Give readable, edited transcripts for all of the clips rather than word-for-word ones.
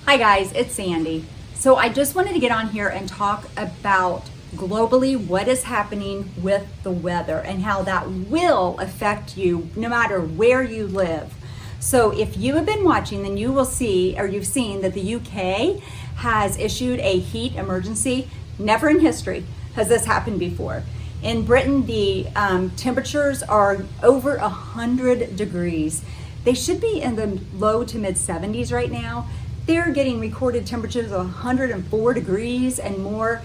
Hi guys, it's Sandy. So I just wanted to get on here and talk about globally what is happening with the weather and how that will affect you no matter where you live. So if you have been watching, then you will see, or you've seen, that the UK has issued a heat emergency. Never in history has this happened before. In Britain, the temperatures are over 100 degrees. They should be in the low to mid 70s right now. They're getting recorded temperatures of 104 degrees and more.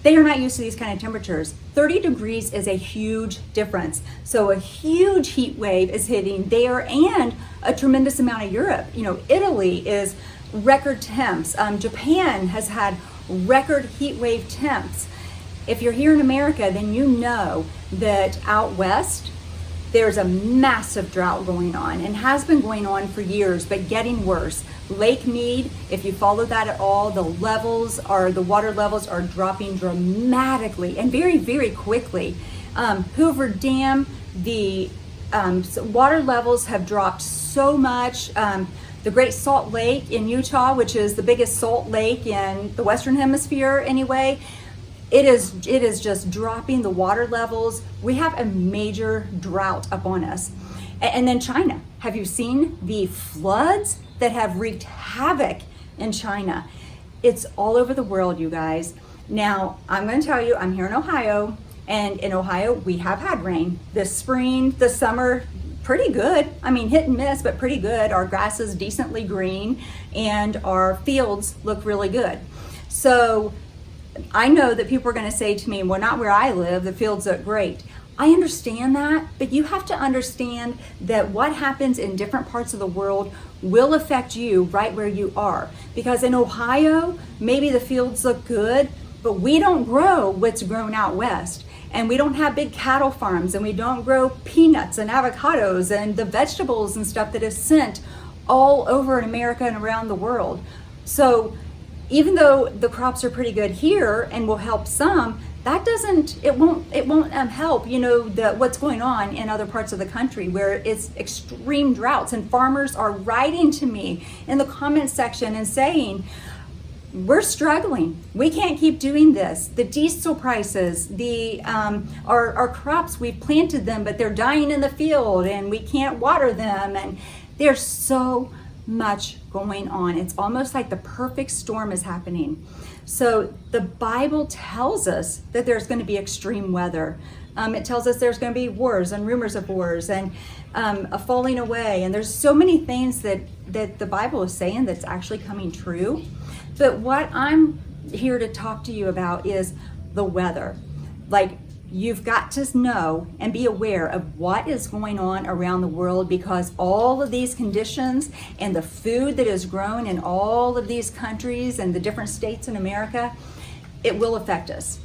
They are not used to these kind of temperatures. 30 degrees is a huge difference. So a huge heat wave is hitting there and a tremendous amount of Europe. You know, Italy is record temps. Japan has had record heat wave temps. If you're here in America, then you know that out west, there's a massive drought going on and has been going on for years, but getting worse. Lake Mead, if you follow that at all, the water levels are dropping dramatically and very, very quickly. Hoover Dam, the water levels have dropped so much. The Great Salt Lake in Utah, which is the biggest salt lake in the Western Hemisphere anyway, it is just dropping the water levels. We have a major drought upon us. And then China. Have you seen the floods that have wreaked havoc in China? It's all over the world, you guys. Now, I'm going to tell you, I'm here in Ohio, and in Ohio, we have had rain this spring, this summer, pretty good. I mean, hit and miss, but pretty good. Our grass is decently green, and our fields look really good. So I know that people are going to say to me, well, not where I live, the fields look great. I understand that, but you have to understand that what happens in different parts of the world will affect you right where you are. Because in Ohio, maybe the fields look good, but we don't grow what's grown out west. And we don't have big cattle farms, and we don't grow peanuts and avocados and the vegetables and stuff that is sent all over in America and around the world. So even though the crops are pretty good here and will help some, it won't help, you know, what's going on in other parts of the country where it's extreme droughts. And farmers are writing to me in the comments section and saying, we're struggling. We can't keep doing this. The diesel prices, our crops, we've planted them, but they're dying in the field and we can't water them. And there's so much going on. It's almost like the perfect storm is happening. So the Bible tells us that there's going to be extreme weather. It tells us there's going to be wars and rumors of wars and a falling away. And there's so many things that the Bible is saying that's actually coming true. But what I'm here to talk to you about is the weather. Like, you've got to know and be aware of what is going on around the world, because all of these conditions and the food that is grown in all of these countries and the different states in America, it will affect us.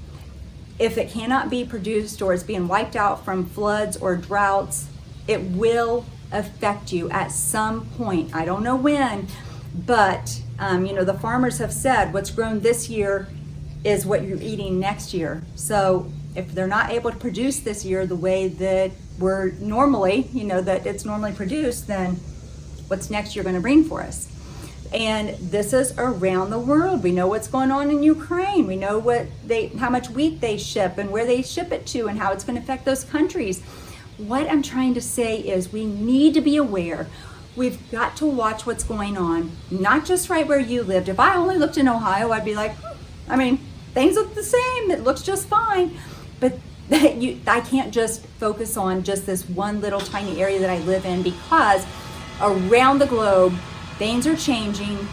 If it cannot be produced or it's being wiped out from floods or droughts, it will affect you at some point. I don't know when, but the farmers have said what's grown this year is what you're eating next year. So if they're not able to produce this year the way that we're normally, that it's normally produced, then what's next year going to bring for us? And this is around the world. We know what's going on in Ukraine. We know how much wheat they ship and where they ship it to and how it's going to affect those countries. What I'm trying to say is we need to be aware. We've got to watch what's going on, not just right where you lived. If I only looked in Ohio, I'd be like, things look the same. It looks just fine. But I can't just focus on just this one little tiny area that I live in, because around the globe, things are changing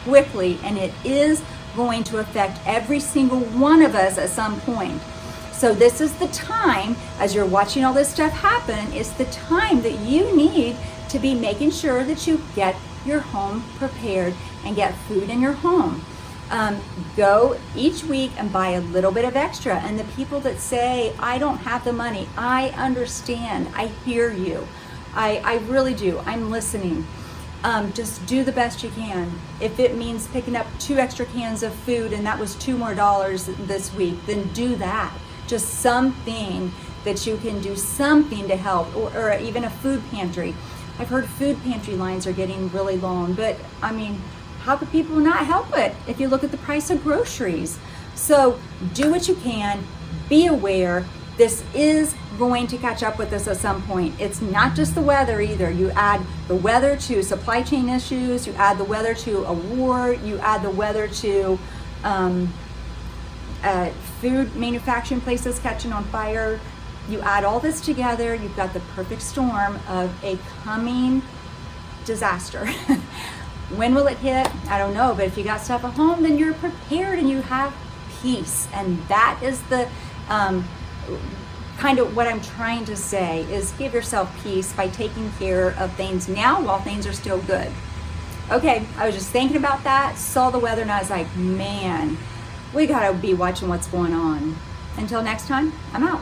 quickly, and it is going to affect every single one of us at some point. So this is the time, as you're watching all this stuff happen, it's the time that you need to be making sure that you get your home prepared and get food in your home. Go each week and buy a little bit of extra. And the people that say, I don't have the money, I understand. I hear you. I really do. I'm listening. Just do the best you can. If it means picking up 2 extra cans of food and that was $2 more this week, then do that. Just something that you can do, something to help, or even a food pantry. I've heard food pantry lines are getting really long, but how could people not help it if you look at the price of groceries? So do what you can, be aware. This is going to catch up with us at some point. It's not just the weather either. You add the weather to supply chain issues, you add the weather to a war, you add the weather to food manufacturing places catching on fire. You add all this together, you've got the perfect storm of a coming disaster. When will it hit? I don't know, but if you got stuff at home, then you're prepared and you have peace. And that is the kind of what I'm trying to say, is give yourself peace by taking care of things now while things are still good. Okay, I was just thinking about that, saw the weather, and I was like, man, we gotta be watching what's going on. Until next time, I'm out.